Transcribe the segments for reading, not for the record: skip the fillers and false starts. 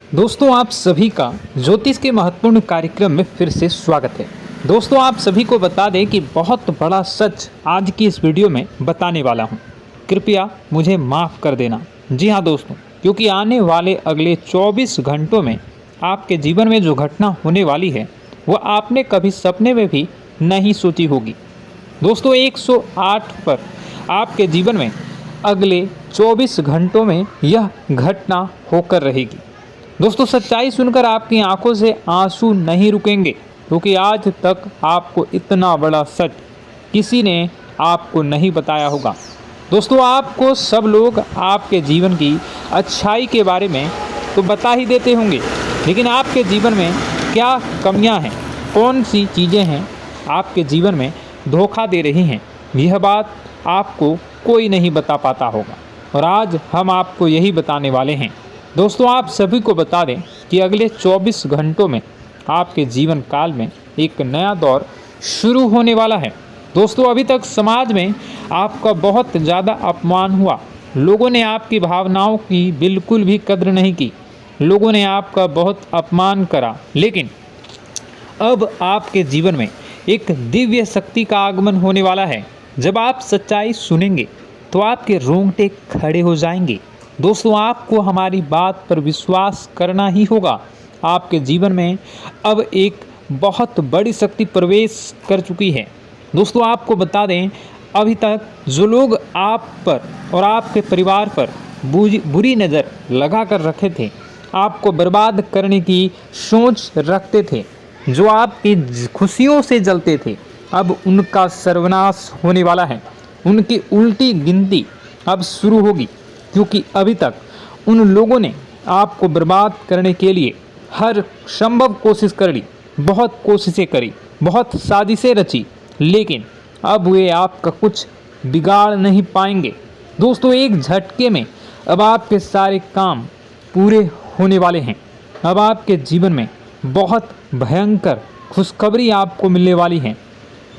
दोस्तों आप सभी का ज्योतिष के महत्वपूर्ण कार्यक्रम में फिर से स्वागत है। दोस्तों आप सभी को बता दें कि बहुत बड़ा सच आज की इस वीडियो में बताने वाला हूं। कृपया मुझे माफ़ कर देना। जी हां दोस्तों, क्योंकि आने वाले अगले 24 घंटों में आपके जीवन में जो घटना होने वाली है वह आपने कभी सपने में भी नहीं सोची होगी। दोस्तों 108 पर आपके जीवन में अगले 24 घंटों में यह घटना होकर रहेगी। दोस्तों सच्चाई सुनकर आपकी आंखों से आंसू नहीं रुकेंगे, क्योंकि आज तक आपको इतना बड़ा सच किसी ने आपको नहीं बताया होगा। दोस्तों आपको सब लोग आपके जीवन की अच्छाई के बारे में तो बता ही देते होंगे, लेकिन आपके जीवन में क्या कमियां हैं, कौन सी चीज़ें हैं आपके जीवन में धोखा दे रही हैं, यह बात आपको कोई नहीं बता पाता होगा। और आज हम आपको यही बताने वाले हैं। दोस्तों आप सभी को बता दें कि अगले 24 घंटों में आपके जीवन काल में एक नया दौर शुरू होने वाला है। दोस्तों अभी तक समाज में आपका बहुत ज़्यादा अपमान हुआ, लोगों ने आपकी भावनाओं की बिल्कुल भी कद्र नहीं की, लोगों ने आपका बहुत अपमान करा, लेकिन अब आपके जीवन में एक दिव्य शक्ति का आगमन होने वाला है। जब आप सच्चाई सुनेंगे तो आपके रोंगटे खड़े हो जाएंगे। दोस्तों आपको हमारी बात पर विश्वास करना ही होगा। आपके जीवन में अब एक बहुत बड़ी शक्ति प्रवेश कर चुकी है। दोस्तों आपको बता दें, अभी तक जो लोग आप पर और आपके परिवार पर बुरी नज़र लगा कर रखे थे, आपको बर्बाद करने की सोच रखते थे, जो आपकी खुशियों से जलते थे, अब उनका सर्वनाश होने वाला है। उनकी उल्टी गिनती अब शुरू होगी, क्योंकि अभी तक उन लोगों ने आपको बर्बाद करने के लिए हर संभव कोशिश कर ली, बहुत कोशिशें करी, बहुत साजिशें रची, लेकिन अब वे आपका कुछ बिगाड़ नहीं पाएंगे। दोस्तों एक झटके में अब आपके सारे काम पूरे होने वाले हैं। अब आपके जीवन में बहुत भयंकर खुशखबरी आपको मिलने वाली है।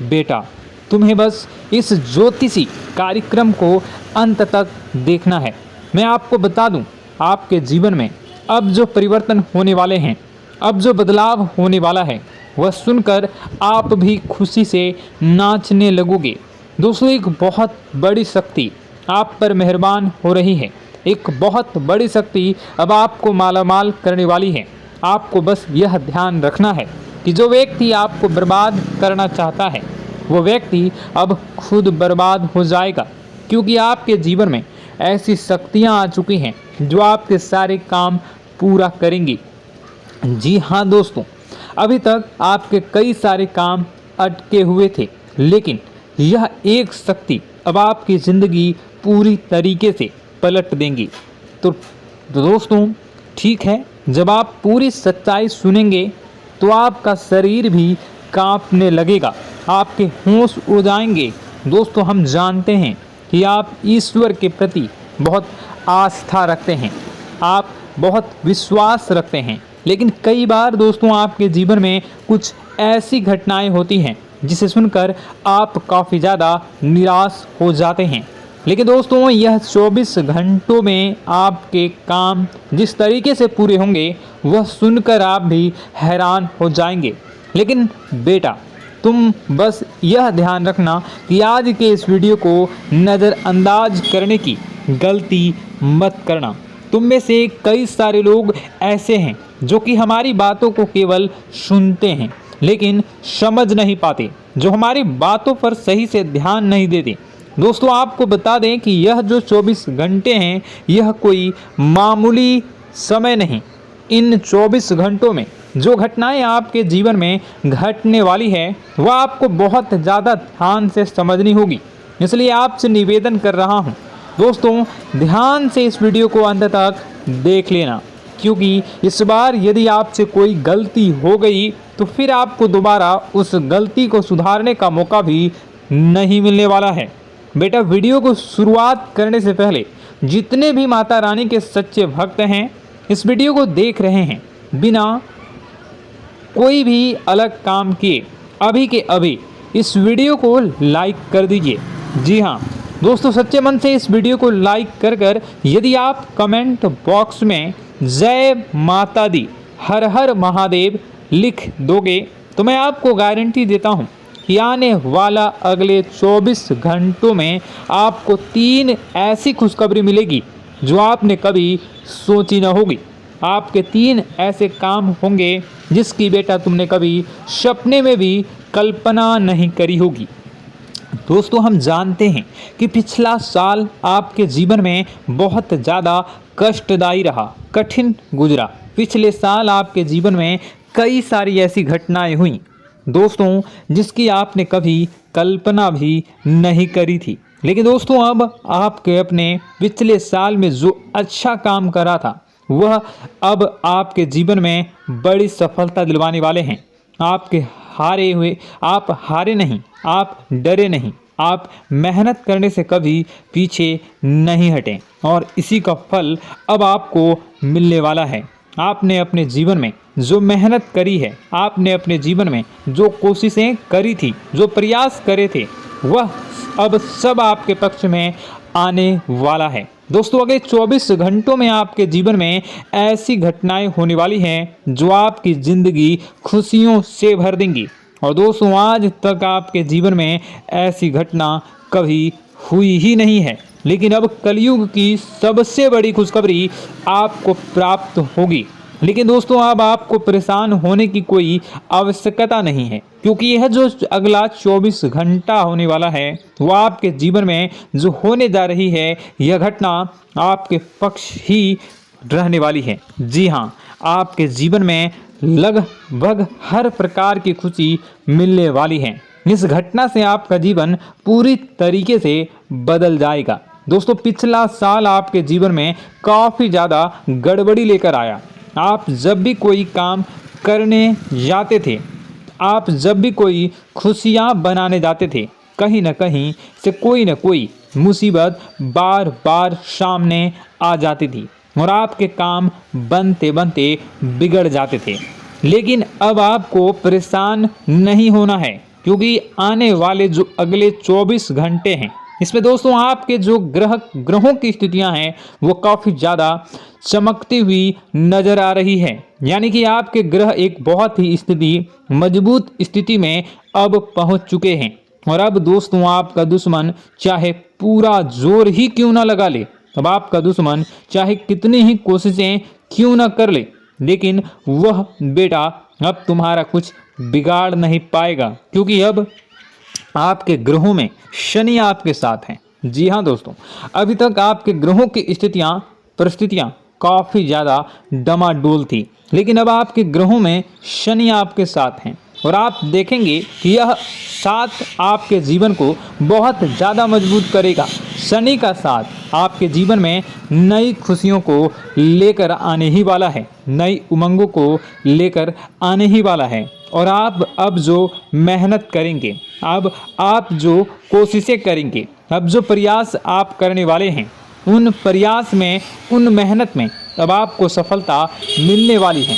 बेटा तुम्हें बस इस ज्योतिषी कार्यक्रम को अंत तक देखना है। मैं आपको बता दूं, आपके जीवन में अब जो परिवर्तन होने वाले हैं, अब जो बदलाव होने वाला है, वह सुनकर आप भी खुशी से नाचने लगोगे। दोस्तों एक बहुत बड़ी शक्ति आप पर मेहरबान हो रही है। एक बहुत बड़ी शक्ति अब आपको मालामाल करने वाली है। आपको बस यह ध्यान रखना है कि जो व्यक्ति आपको बर्बाद करना चाहता है, वो व्यक्ति अब खुद बर्बाद हो जाएगा, क्योंकि आपके जीवन में ऐसी शक्तियाँ आ चुकी हैं जो आपके सारे काम पूरा करेंगी। जी हाँ दोस्तों, अभी तक आपके कई सारे काम अटके हुए थे, लेकिन यह एक शक्ति अब आपकी ज़िंदगी पूरी तरीके से पलट देंगी। तो दोस्तों ठीक है, जब आप पूरी सच्चाई सुनेंगे तो आपका शरीर भी कांपने लगेगा, आपके होश उड़ जाएंगे। दोस्तों हम जानते हैं कि आप ईश्वर के प्रति बहुत आस्था रखते हैं, आप बहुत विश्वास रखते हैं, लेकिन कई बार दोस्तों आपके जीवन में कुछ ऐसी घटनाएं होती हैं जिसे सुनकर आप काफ़ी ज़्यादा निराश हो जाते हैं। लेकिन दोस्तों यह 24 घंटों में आपके काम जिस तरीके से पूरे होंगे वह सुनकर आप भी हैरान हो जाएंगे। लेकिन बेटा तुम बस यह ध्यान रखना कि आज के इस वीडियो को नज़रअंदाज करने की गलती मत करना। तुम में से कई सारे लोग ऐसे हैं जो कि हमारी बातों को केवल सुनते हैं लेकिन समझ नहीं पाते, जो हमारी बातों पर सही से ध्यान नहीं देते। दोस्तों आपको बता दें कि यह जो 24 घंटे हैं यह कोई मामूली समय नहीं। इन 24 घंटों में जो घटनाएं आपके जीवन में घटने वाली है वह आपको बहुत ज़्यादा ध्यान से समझनी होगी। इसलिए आपसे निवेदन कर रहा हूं, दोस्तों ध्यान से इस वीडियो को अंत तक देख लेना, क्योंकि इस बार यदि आपसे कोई गलती हो गई तो फिर आपको दोबारा उस गलती को सुधारने का मौका भी नहीं मिलने वाला है। बेटा वीडियो को शुरुआत करने से पहले जितने भी माता रानी के सच्चे भक्त हैं इस वीडियो को देख रहे हैं, बिना कोई भी अलग काम किए अभी के अभी इस वीडियो को लाइक कर दीजिए। जी हाँ दोस्तों, सच्चे मन से इस वीडियो को लाइक कर यदि आप कमेंट बॉक्स में जय माता दी, हर हर महादेव लिख दोगे तो मैं आपको गारंटी देता हूँ कि आने वाला अगले 24 घंटों में आपको 3 ऐसी खुशखबरी मिलेगी जो आपने कभी सोची न होगी। आपके 3 ऐसे काम होंगे जिसकी बेटा तुमने कभी सपने में भी कल्पना नहीं करी होगी। दोस्तों, हम जानते हैं कि पिछला साल आपके जीवन में बहुत ज़्यादा कष्टदायी रहा, कठिन गुजरा। पिछले साल आपके जीवन में कई सारी ऐसी घटनाएं हुई दोस्तों जिसकी आपने कभी कल्पना भी नहीं करी थी। लेकिन दोस्तों, अब आपके अपने पिछले साल में जो अच्छा काम करा था वह अब आपके जीवन में बड़ी सफलता दिलवाने वाले हैं। आप हारे नहीं, आप डरे नहीं, आप मेहनत करने से कभी पीछे नहीं हटें और इसी का फल अब आपको मिलने वाला है। आपने अपने जीवन में जो मेहनत करी है, आपने अपने जीवन में जो कोशिशें करी थी, जो प्रयास करे थे, वह अब सब आपके पक्ष में आने वाला है। दोस्तों, अगले 24 घंटों में आपके जीवन में ऐसी घटनाएं होने वाली हैं जो आपकी ज़िंदगी खुशियों से भर देंगी। और दोस्तों, आज तक आपके जीवन में ऐसी घटना कभी हुई ही नहीं है, लेकिन अब कलयुग की सबसे बड़ी खुशखबरी आपको प्राप्त होगी। लेकिन दोस्तों, अब आपको परेशान होने की कोई आवश्यकता नहीं है, क्योंकि यह जो अगला 24 घंटा होने वाला है वह आपके जीवन में जो होने जा रही है यह घटना आपके पक्ष ही रहने वाली है। जी हाँ, आपके जीवन में लगभग हर प्रकार की खुशी मिलने वाली है। इस घटना से आपका जीवन पूरी तरीके से बदल जाएगा। दोस्तों, पिछला साल आपके जीवन में काफ़ी ज़्यादा गड़बड़ी लेकर आया। आप जब भी कोई काम करने जाते थे, आप जब भी कोई खुशियाँ बनाने जाते थे, कहीं न कहीं से कोई न कोई मुसीबत बार बार सामने आ जाती थी और आपके काम बनते बनते बिगड़ जाते थे। लेकिन अब आपको परेशान नहीं होना है, क्योंकि आने वाले जो अगले 24 घंटे हैं इसमें दोस्तों आपके जो ग्रहों की स्थितियां हैं वो काफ़ी ज़्यादा चमकती हुई नज़र आ रही है। यानी कि आपके ग्रह एक बहुत ही मजबूत स्थिति में अब पहुंच चुके हैं। और अब दोस्तों, आपका दुश्मन चाहे पूरा जोर ही क्यों ना लगा ले, अब आपका दुश्मन चाहे कितनी ही कोशिशें क्यों ना कर ले, लेकिन वह बेटा अब तुम्हारा कुछ बिगाड़ नहीं पाएगा, क्योंकि अब आपके ग्रहों में शनि आपके साथ हैं। जी हाँ दोस्तों, अभी तक आपके ग्रहों की परिस्थितियाँ काफ़ी ज़्यादा डमाडोल थी, लेकिन अब आपके ग्रहों में शनि आपके साथ हैं और आप देखेंगे कि यह साथ आपके जीवन को बहुत ज़्यादा मजबूत करेगा। शनि का साथ आपके जीवन में नई खुशियों को लेकर आने ही वाला है, नई उमंगों को लेकर आने ही वाला है। और आप अब जो मेहनत करेंगे, अब आप जो कोशिशें करेंगे, अब जो प्रयास आप करने वाले हैं, उन प्रयास में, उन मेहनत में अब आपको सफलता मिलने वाली है।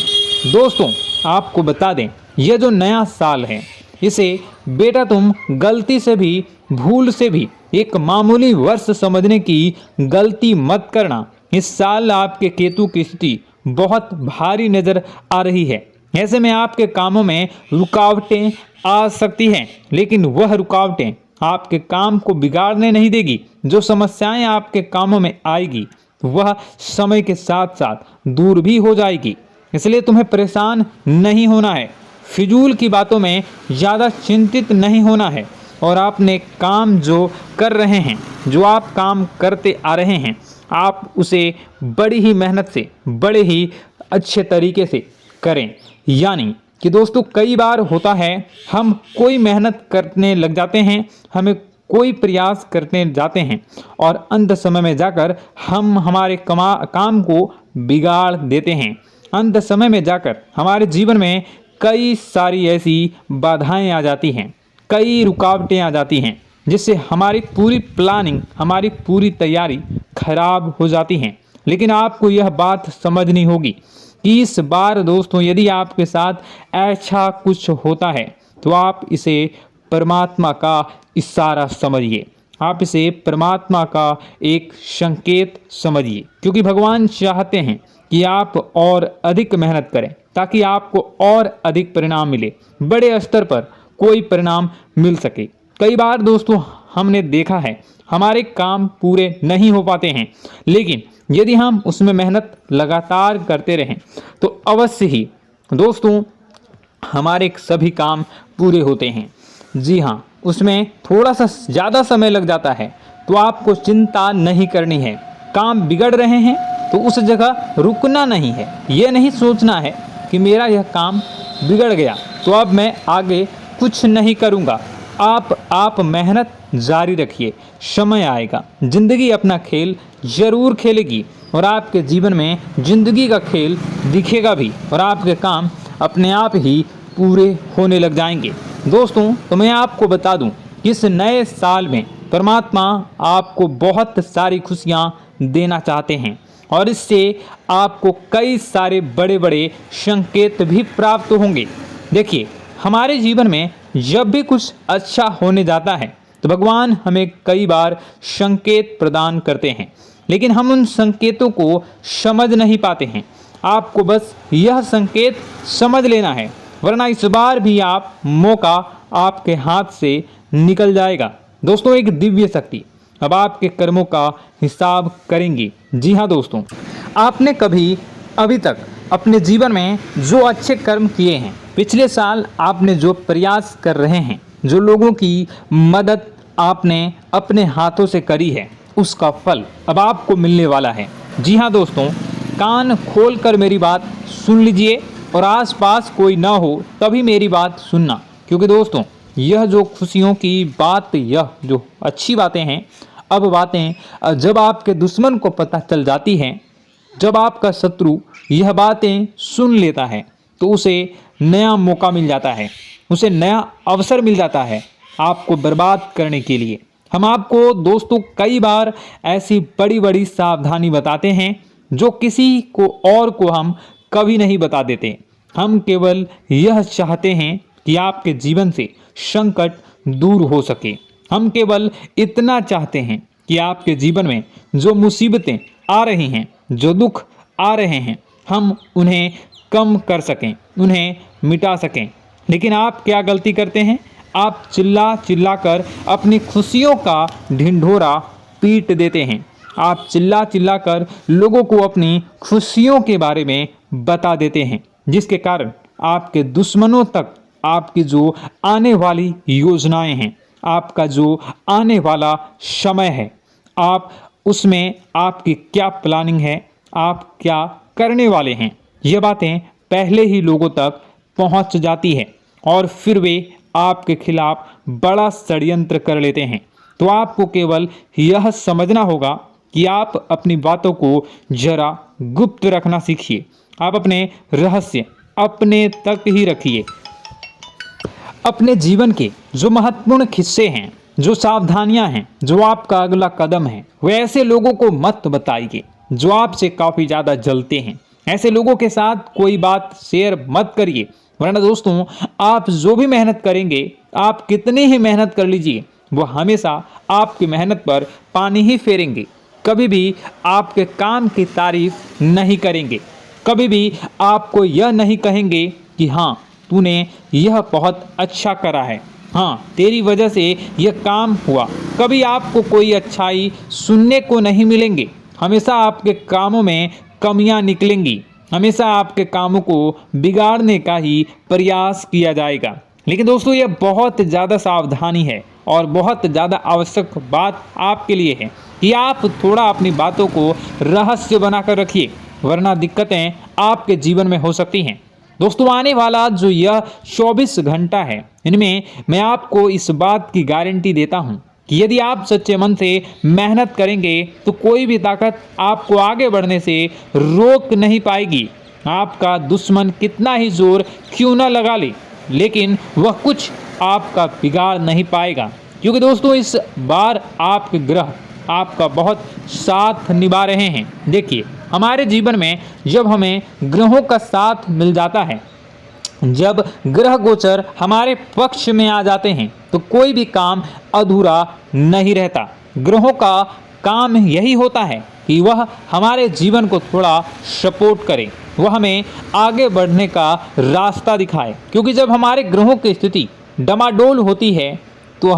दोस्तों, आपको बता दें, यह जो नया साल है इसे बेटा तुम गलती से भी, भूल से भी एक मामूली वर्ष समझने की गलती मत करना। इस साल आपके केतु की स्थिति बहुत भारी नज़र आ रही है। ऐसे में आपके कामों में रुकावटें आ सकती हैं, लेकिन वह रुकावटें आपके काम को बिगाड़ने नहीं देगी। जो समस्याएं आपके कामों में आएगी वह समय के साथ साथ दूर भी हो जाएगी। इसलिए तुम्हें परेशान नहीं होना है, फिजूल की बातों में ज़्यादा चिंतित नहीं होना है। और आपने काम जो कर रहे हैं, जो आप काम करते आ रहे हैं, आप उसे बड़ी ही मेहनत से, बड़े ही अच्छे तरीके से करें। यानी कि दोस्तों, कई बार होता है हम कोई मेहनत करने लग जाते हैं, हमें कोई प्रयास करने जाते हैं और अंत समय में जाकर हम हमारे काम को बिगाड़ देते हैं। अंत समय में जाकर हमारे जीवन में कई सारी ऐसी बाधाएं आ जाती हैं, कई रुकावटें आ जाती हैं, जिससे हमारी पूरी प्लानिंग, हमारी पूरी तैयारी खराब हो जाती हैं। लेकिन आपको यह बात समझनी होगी कि इस बार दोस्तों, यदि आपके साथ ऐसा कुछ होता है तो आप इसे परमात्मा का इशारा समझिए। आप इसे परमात्मा का एक संकेत समझिए, क्योंकि भगवान चाहते हैं कि आप और अधिक मेहनत करें ताकि आपको और अधिक परिणाम मिले, बड़े स्तर पर कोई परिणाम मिल सके। कई बार दोस्तों हमने देखा है हमारे काम पूरे नहीं हो पाते हैं, लेकिन यदि हम उसमें मेहनत लगातार करते रहें तो अवश्य ही दोस्तों हमारे सभी काम पूरे होते हैं। जी हाँ, उसमें थोड़ा सा ज़्यादा समय लग जाता है तो आपको चिंता नहीं करनी है। काम बिगड़ रहे हैं तो उस जगह रुकना नहीं है, ये नहीं सोचना है कि मेरा यह काम बिगड़ गया तो अब मैं आगे कुछ नहीं करूँगा। आप मेहनत जारी रखिए, समय आएगा, ज़िंदगी अपना खेल ज़रूर खेलेगी और आपके जीवन में ज़िंदगी का खेल दिखेगा भी और आपके काम अपने आप ही पूरे होने लग जाएंगे। दोस्तों तो मैं आपको बता दूं कि इस नए साल में परमात्मा आपको बहुत सारी खुशियां देना चाहते हैं और इससे आपको कई सारे बड़े बड़े संकेत भी प्राप्त होंगे। देखिए, हमारे जीवन में जब भी कुछ अच्छा होने जाता है तो भगवान हमें कई बार संकेत प्रदान करते हैं, लेकिन हम उन संकेतों को समझ नहीं पाते हैं। आपको बस यह संकेत समझ लेना है, वरना इस बार भी आप मौका आपके हाथ से निकल जाएगा। दोस्तों, एक दिव्य शक्ति अब आपके कर्मों का हिसाब करेंगी। जी हाँ दोस्तों, आपने कभी अभी तक अपने जीवन में जो अच्छे कर्म किए हैं, पिछले साल आपने जो प्रयास कर रहे हैं, जो लोगों की मदद आपने अपने हाथों से करी है, उसका फल अब आपको मिलने वाला है। जी हाँ दोस्तों, कान खोलकर मेरी बात सुन लीजिए और आसपास कोई ना हो तभी मेरी बात सुनना, क्योंकि दोस्तों यह जो खुशियों की बात, यह जो अच्छी बातें हैं, अब बातें जब आपके दुश्मन को पता चल जाती हैं, जब आपका शत्रु यह बातें सुन लेता है तो उसे नया मौका मिल जाता है, उसे नया अवसर मिल जाता है आपको बर्बाद करने के लिए। हम आपको दोस्तों कई बार ऐसी बड़ी बड़ी सावधानी बताते हैं जो किसी को और को हम कभी नहीं बता देते। हम केवल यह चाहते हैं कि आपके जीवन से संकट दूर हो सके। हम केवल इतना चाहते हैं कि आपके जीवन में जो मुसीबतें आ रही हैं, जो दुख आ रहे हैं, हम उन्हें कम कर सकें, उन्हें मिटा सकें। लेकिन आप क्या गलती करते हैं? आप चिल्ला चिल्ला कर अपनी खुशियों का ढिंढोरा पीट देते हैं। आप चिल्ला चिल्ला कर लोगों को अपनी खुशियों के बारे में बता देते हैं, जिसके कारण आपके दुश्मनों तक आपकी जो आने वाली योजनाएं हैं, आपका जो आने वाला समय है, आप उसमें आपकी क्या प्लानिंग है, आप क्या करने वाले हैं, ये बातें पहले ही लोगों तक पहुंच जाती है और फिर वे आपके खिलाफ बड़ा षड्यंत्र कर लेते हैं। तो आपको केवल यह समझना होगा कि आप अपनी बातों को जरा गुप्त रखना सीखिए। आप अपने रहस्य अपने तक ही रखिए। अपने जीवन के जो महत्वपूर्ण हिस्से हैं, जो सावधानियां हैं, जो आपका अगला कदम है, वे ऐसे लोगों को मत बताइए जो आपसे काफ़ी ज़्यादा जलते हैं। ऐसे लोगों के साथ कोई बात शेयर मत करिए, वरना दोस्तों आप जो भी मेहनत करेंगे, आप कितनी ही मेहनत कर लीजिए, वो हमेशा आपकी मेहनत पर पानी ही फेरेंगे। कभी भी आपके काम की तारीफ नहीं करेंगे, कभी भी आपको यह नहीं कहेंगे कि हाँ तूने यह बहुत अच्छा करा है, हाँ तेरी वजह से यह काम हुआ। कभी आपको कोई अच्छाई सुनने को नहीं मिलेंगे। हमेशा आपके कामों में कमियां निकलेंगी, हमेशा आपके कामों को बिगाड़ने का ही प्रयास किया जाएगा। लेकिन दोस्तों यह बहुत ज़्यादा सावधानी है और बहुत ज़्यादा आवश्यक बात आपके लिए है कि आप थोड़ा अपनी बातों को रहस्य बनाकर रखिए, वरना दिक्कतें आपके जीवन में हो सकती हैं। दोस्तों आने वाला जो यह 24 घंटा है, इनमें मैं आपको इस बात की गारंटी देता हूँ कि यदि आप सच्चे मन से मेहनत करेंगे तो कोई भी ताकत आपको आगे बढ़ने से रोक नहीं पाएगी। आपका दुश्मन कितना ही जोर क्यों न लगा ले, लेकिन वह कुछ आपका बिगाड़ नहीं पाएगा, क्योंकि दोस्तों इस बार आपके ग्रह आपका बहुत साथ निभा रहे हैं। देखिए, हमारे जीवन में जब हमें ग्रहों का साथ मिल जाता है जब ग्रह गोचर हमारे पक्ष में आ जाते हैं तो कोई भी काम अधूरा नहीं रहता। ग्रहों का काम यही होता है कि वह हमारे जीवन को थोड़ा सपोर्ट करे, वह हमें आगे बढ़ने का रास्ता दिखाए। क्योंकि जब हमारे ग्रहों की स्थिति डमाडोल होती है तो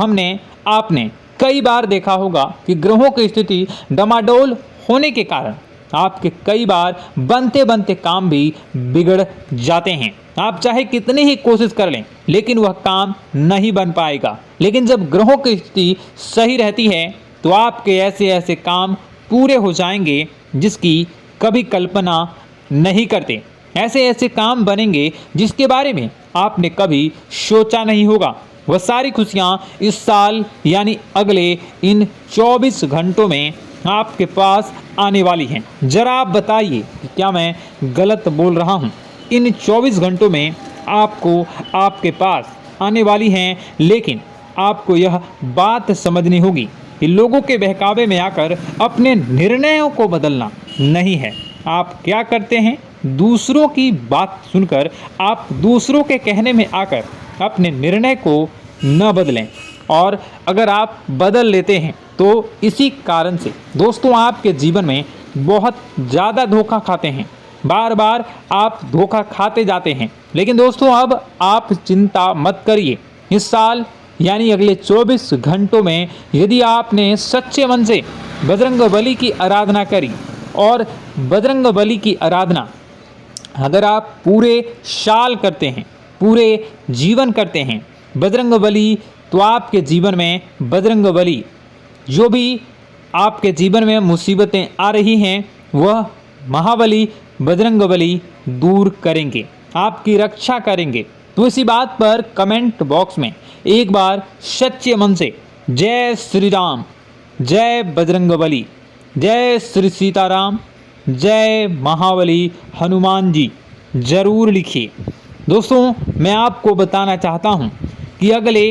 आपने कई बार देखा होगा कि ग्रहों की स्थिति डमाडोल होने के कारण आपके कई बार बनते बनते काम भी बिगड़ जाते हैं। आप चाहे कितनी ही कोशिश कर लें लेकिन वह काम नहीं बन पाएगा। लेकिन जब ग्रहों की स्थिति सही रहती है तो आपके ऐसे ऐसे काम पूरे हो जाएंगे जिसकी कभी कल्पना नहीं करते। ऐसे ऐसे काम बनेंगे जिसके बारे में आपने कभी सोचा नहीं होगा। वह सारी खुशियाँ इस साल यानी अगले इन 24 घंटों में आपके पास आने वाली हैं। जरा आप बताइए कि क्या मैं गलत बोल रहा हूँ? इन 24 घंटों में आपको आपके पास आने वाली हैं, लेकिन आपको यह बात समझनी होगी कि लोगों के बहकावे में आकर अपने निर्णयों को बदलना नहीं है। आप क्या करते हैं? दूसरों की बात सुनकर आप दूसरों के कहने में आकर अपने निर्णय को न बदलें, और अगर आप बदल लेते हैं तो इसी कारण से दोस्तों आपके जीवन में बहुत ज़्यादा धोखा खाते हैं। बार बार आप धोखा खाते जाते हैं। लेकिन दोस्तों अब आप चिंता मत करिए। इस साल यानी अगले 24 घंटों में यदि आपने सच्चे मन से बजरंगबली की आराधना करी, और बजरंगबली की आराधना अगर आप पूरे साल करते हैं, पूरे जीवन करते हैं बजरंगबली, तो आपके जीवन में बजरंगबली जो भी आपके जीवन में मुसीबतें आ रही हैं वह महाबली बजरंगबली दूर करेंगे, आपकी रक्षा करेंगे। तो इसी बात पर कमेंट बॉक्स में एक बार सच्चे मन से जय श्री राम, जय बजरंगबली, जय श्री सीताराम, जय महाबली हनुमान जी जरूर लिखिए। दोस्तों मैं आपको बताना चाहता हूँ कि अगले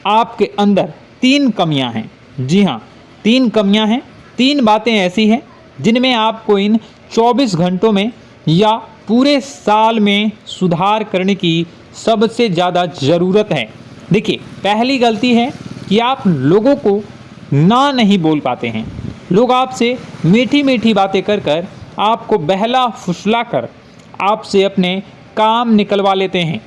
आपके अंदर 3 कमियां हैं। जी हाँ, 3 कमियां हैं। 3 बातें ऐसी हैं जिनमें आपको इन 24 घंटों में या पूरे साल में सुधार करने की सबसे ज़्यादा ज़रूरत है। देखिए, पहली गलती है कि आप लोगों को ना नहीं बोल पाते हैं। लोग आपसे मीठी मीठी बातें कर कर आपको बहला फुसला कर आपसे अपने काम निकलवा लेते हैं।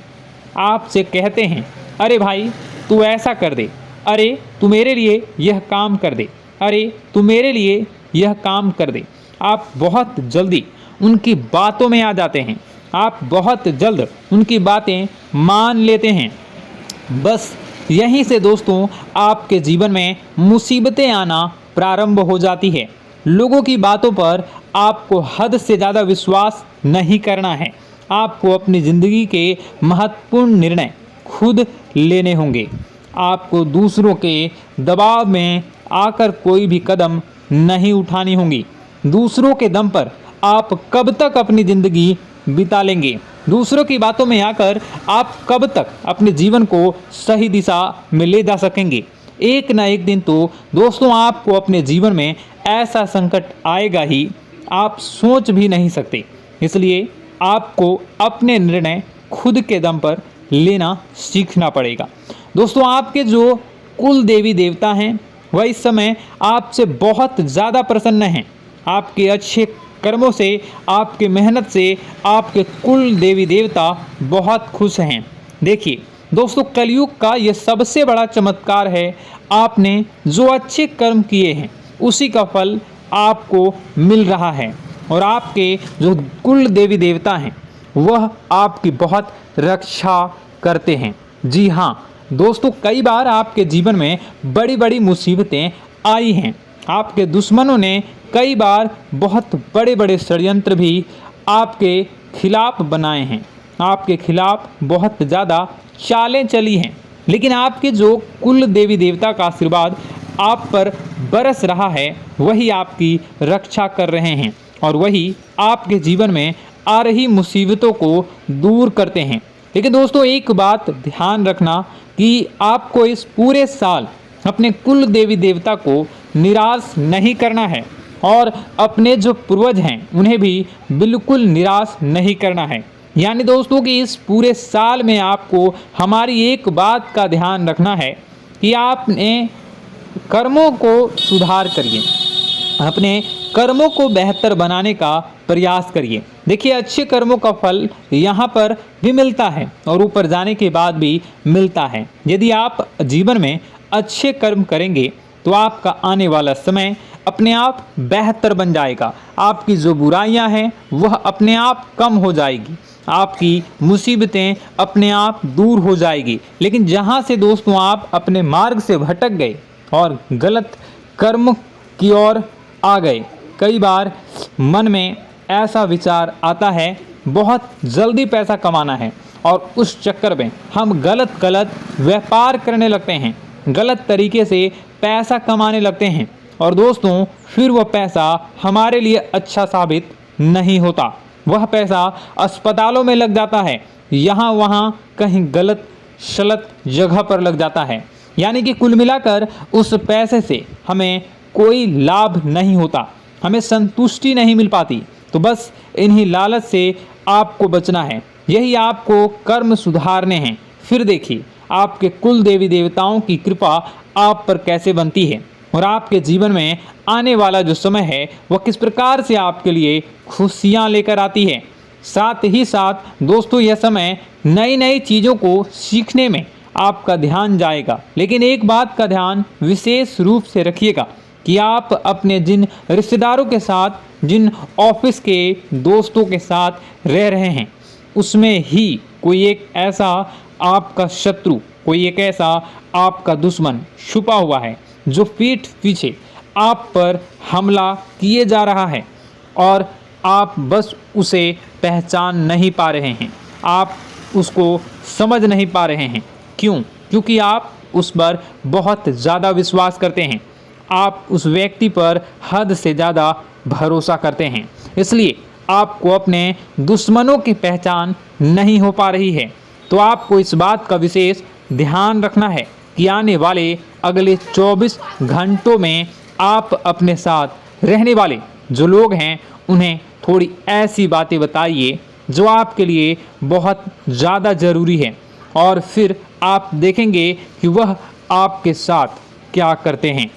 आपसे कहते हैं, अरे भाई तू ऐसा कर दे, अरे तू मेरे लिए यह काम कर दे, अरे तू मेरे लिए यह काम कर दे। आप बहुत जल्दी उनकी बातों में आ जाते हैं, आप बहुत जल्द उनकी बातें मान लेते हैं। बस यहीं से दोस्तों आपके जीवन में मुसीबतें आना प्रारंभ हो जाती है। लोगों की बातों पर आपको हद से ज़्यादा विश्वास नहीं करना है। आपको अपनी ज़िंदगी के महत्वपूर्ण निर्णय खुद लेने होंगे। आपको दूसरों के दबाव में आकर कोई भी कदम नहीं उठानी होगी। दूसरों के दम पर आप कब तक अपनी ज़िंदगी बिता लेंगे? दूसरों की बातों में आकर आप कब तक अपने जीवन को सही दिशा में ले जा सकेंगे? एक ना एक दिन तो दोस्तों आपको अपने जीवन में ऐसा संकट आएगा ही, आप सोच भी नहीं सकते। इसलिए आपको अपने निर्णय खुद के दम पर लेना सीखना पड़ेगा। दोस्तों आपके जो कुल देवी देवता हैं वह इस समय आपसे बहुत ज़्यादा प्रसन्न हैं। आपके अच्छे कर्मों से, आपके मेहनत से आपके कुल देवी देवता बहुत खुश हैं। देखिए दोस्तों, कलयुग का ये सबसे बड़ा चमत्कार है। आपने जो अच्छे कर्म किए हैं उसी का फल आपको मिल रहा है, और आपके जो कुल देवी देवता हैं वह आपकी बहुत रक्षा करते हैं। जी हाँ दोस्तों, कई बार आपके जीवन में बड़ी बड़ी मुसीबतें आई हैं। आपके दुश्मनों ने कई बार बहुत बड़े बड़े षड्यंत्र भी आपके खिलाफ बनाए हैं, आपके खिलाफ बहुत ज़्यादा चालें चली हैं। लेकिन आपके जो कुल देवी देवता का आशीर्वाद आप पर बरस रहा है वही आपकी रक्षा कर रहे हैं, और वही आपके जीवन में आ रही मुसीबतों को दूर करते हैं। लेकिन दोस्तों एक बात ध्यान रखना कि आपको इस पूरे साल अपने कुल देवी देवता को निराश नहीं करना है, और अपने जो पूर्वज हैं उन्हें भी बिल्कुल निराश नहीं करना है। यानी दोस्तों कि इस पूरे साल में आपको हमारी एक बात का ध्यान रखना है कि आपने कर्मों को सुधार करिए, अपने कर्मों को बेहतर बनाने का प्रयास करिए। देखिए, अच्छे कर्मों का फल यहाँ पर भी मिलता है और ऊपर जाने के बाद भी मिलता है। यदि आप जीवन में अच्छे कर्म करेंगे तो आपका आने वाला समय अपने आप बेहतर बन जाएगा। आपकी जो बुराइयां हैं वह अपने आप कम हो जाएगी, आपकी मुसीबतें अपने आप दूर हो जाएगी। लेकिन जहां से दोस्तों आप अपने मार्ग से भटक गए और गलत कर्म की ओर आ गए, कई बार मन में ऐसा विचार आता है बहुत जल्दी पैसा कमाना है और उस चक्कर में हम गलत व्यापार करने लगते हैं, गलत तरीके से पैसा कमाने लगते हैं और दोस्तों फिर वह पैसा हमारे लिए अच्छा साबित नहीं होता। वह पैसा अस्पतालों में लग जाता है, यहाँ वहाँ कहीं गलत शलत जगह पर लग जाता है। यानी कि कुल मिलाकर उस पैसे से हमें कोई लाभ नहीं होता, हमें संतुष्टि नहीं मिल पाती। तो बस इन्हीं लालच से आपको बचना है, यही आपको कर्म सुधारने हैं। फिर देखिए आपके कुल देवी देवताओं की कृपा आप पर कैसे बनती है और आपके जीवन में आने वाला जो समय है वह किस प्रकार से आपके लिए खुशियाँ लेकर आती है। साथ ही साथ दोस्तों यह समय नई नई चीज़ों को सीखने में आपका ध्यान जाएगा। लेकिन एक बात का ध्यान विशेष रूप से रखिएगा कि आप अपने जिन रिश्तेदारों के साथ, जिन ऑफिस के दोस्तों के साथ रह रहे हैं, उसमें ही कोई एक ऐसा आपका शत्रु, कोई एक ऐसा आपका दुश्मन छुपा हुआ है जो पीठ पीछे आप पर हमला किए जा रहा है और आप बस उसे पहचान नहीं पा रहे हैं, आप उसको समझ नहीं पा रहे हैं। क्यों? क्योंकि आप उस पर बहुत ज़्यादा विश्वास करते हैं, आप उस व्यक्ति पर हद से ज़्यादा भरोसा करते हैं, इसलिए आपको अपने दुश्मनों की पहचान नहीं हो पा रही है। तो आपको इस बात का विशेष ध्यान रखना है कि आने वाले अगले 24 घंटों में आप अपने साथ रहने वाले जो लोग हैं उन्हें थोड़ी ऐसी बातें बताइए जो आपके लिए बहुत ज़्यादा ज़रूरी है और फिर आप देखेंगे कि वह आपके साथ क्या करते हैं।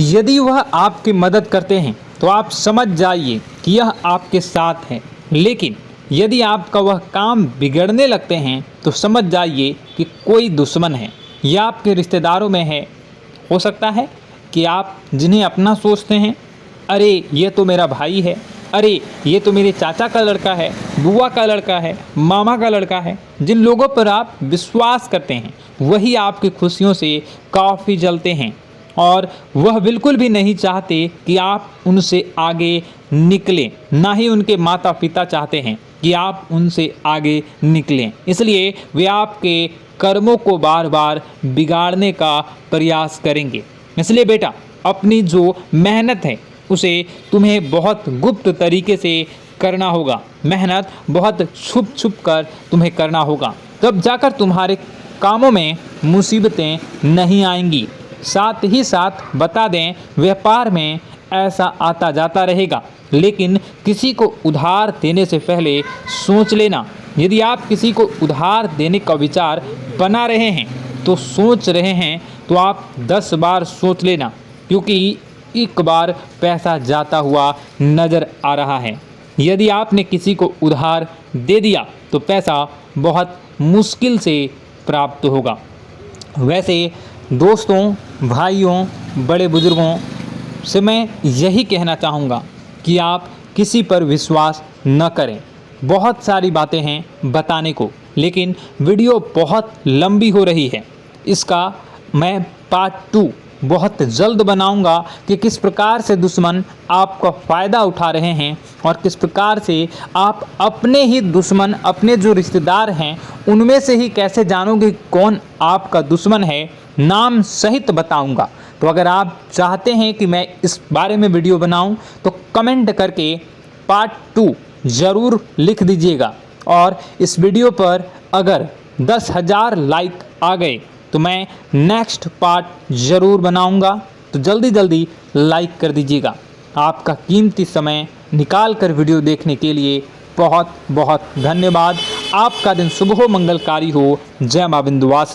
यदि वह आपकी मदद करते हैं तो आप समझ जाइए कि यह आपके साथ है, लेकिन यदि आपका वह काम बिगड़ने लगते हैं तो समझ जाइए कि कोई दुश्मन है या आपके रिश्तेदारों में है। हो सकता है कि आप जिन्हें अपना सोचते हैं, अरे ये तो मेरा भाई है, अरे ये तो मेरे चाचा का लड़का है, बुआ का लड़का है, मामा का लड़का है, जिन लोगों पर आप विश्वास करते हैं वही आपकी खुशियों से काफ़ी जलते हैं और वह बिल्कुल भी नहीं चाहते कि आप उनसे आगे निकलें, ना ही उनके माता पिता चाहते हैं कि आप उनसे आगे निकलें। इसलिए वे आपके कर्मों को बार बार बिगाड़ने का प्रयास करेंगे। इसलिए बेटा, अपनी जो मेहनत है उसे तुम्हें बहुत गुप्त तरीके से करना होगा, मेहनत बहुत छुप छुप कर तुम्हें करना होगा, तब जाकर तुम्हारे कामों में मुसीबतें नहीं आएंगी। साथ ही साथ बता दें, व्यापार में ऐसा आता जाता रहेगा, लेकिन किसी को उधार देने से पहले सोच लेना। यदि आप किसी को उधार देने का विचार बना रहे हैं तो सोच रहे हैं तो आप 10 बार सोच लेना, क्योंकि एक बार पैसा जाता हुआ नज़र आ रहा है। यदि आपने किसी को उधार दे दिया तो पैसा बहुत मुश्किल से प्राप्त होगा। वैसे दोस्तों, भाइयों, बड़े बुजुर्गों से मैं यही कहना चाहूँगा कि आप किसी पर विश्वास न करें। बहुत सारी बातें हैं बताने को, लेकिन वीडियो बहुत लंबी हो रही है। इसका मैं पार्ट 2 बहुत जल्द बनाऊंगा कि किस प्रकार से दुश्मन आपका फ़ायदा उठा रहे हैं और किस प्रकार से आप अपने ही दुश्मन, अपने जो रिश्तेदार हैं उनमें से ही कैसे जानोगे कौन आपका दुश्मन है, नाम सहित बताऊंगा। तो अगर आप चाहते हैं कि मैं इस बारे में वीडियो बनाऊं तो कमेंट करके पार्ट 2 ज़रूर लिख दीजिएगा। और इस वीडियो पर अगर 10,000 लाइक आ गए तो मैं नेक्स्ट पार्ट ज़रूर बनाऊंगा। तो जल्दी जल्दी लाइक कर दीजिएगा। आपका कीमती समय निकाल कर वीडियो देखने के लिए बहुत बहुत धन्यवाद। आपका दिन शुभ हो, मंगलकारी हो। जय मां विंध्यवासिनी।